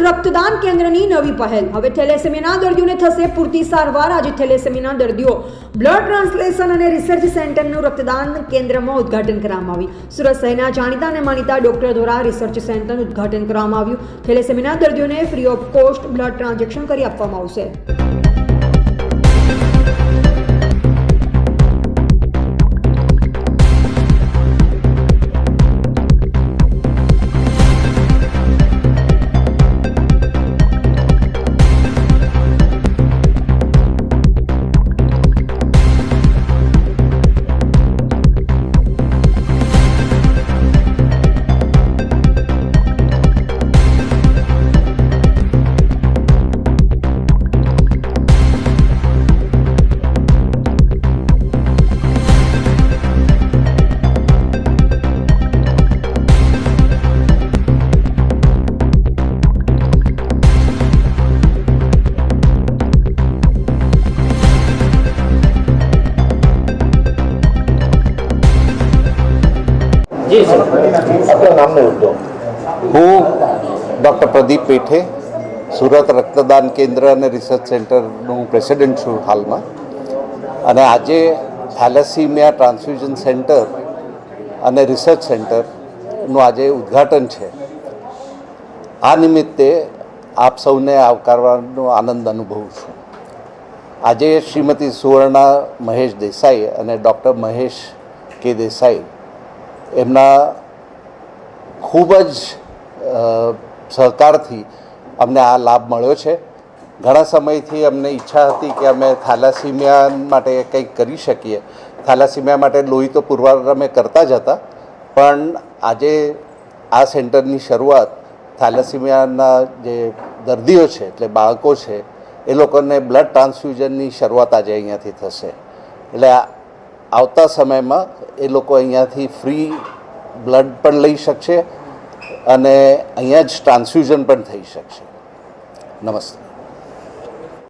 રક્તદાન કેન્દ્રની નવી પહેલ। હવે થેલેસેમિયાના દર્દીઓને થશે પૂરતી સારવાર। આજે થેલેસેમિયાના દર્દીઓ બ્લડ ટ્રાન્સલેશન અને રિસર્ચ સેન્ટરનું રક્તદાન કેન્દ્રમાં ઉદ્ઘાટન કરવામાં આવ્યું। સુરત શહેરના જાણીતા અને માનીતા ડોક્ટર દ્વારા રિસર્ચ સેન્ટરનું ઉદ્ઘાટન કરવામાં આવ્યું। થેલેસેમિયાના દર્દીઓને free of cost blood transaction કરી આપવામાં આવશે। जी सर, अपना नाम नहीं उठो। હું ડૉક્ટર પ્રદીપ પેઠે સુરત રક્તદાન કેન્દ્ર અને રિસર્ચ સેન્ટરનું પ્રેસિડેન્ટ છું હાલમાં, અને આજે થેલેસીમિયા ટ્રાન્સફ્યુઝન સેન્ટર અને રિસર્ચ સેન્ટરનું આજે ઉદ્ઘાટન છે। આ નિમિત્તે આપ સૌને આવકારવાનો આનંદ અનુભવું છું। આજે શ્રીમતી સુવર્ણા મહેશ દેસાઈ અને ડૉક્ટર મહેશ કે દેસાઈ એમના ખૂબ જ સહકારથી અમને આ લાભ મળ્યો છે। ઘણા સમયથી અમને ઈચ્છા હતી કે અમે થેલેસીમિયા માટે કંઈક કરી શકીએ। થેલેસીમિયા માટે લોહી તો પુરવાર અમે કરતા જ હતા, પણ આજે આ સેન્ટરની શરૂઆત થેલેસીમિયાના જે દર્દીઓ છે, એટલે બાળકો છે, એ લોકોને બ્લડ ટ્રાન્સફ્યુઝનની શરૂઆત આજે અહીંયાથી થશે। એટલે આવતા સમયમાં એ લોકો અહીંયાથી ફ્રી બ્લડ પણ લઈ શકશે અને અહીંયા જ ટ્રાન્સફ્યુઝન પણ થઈ શકશે। નમસ્તે।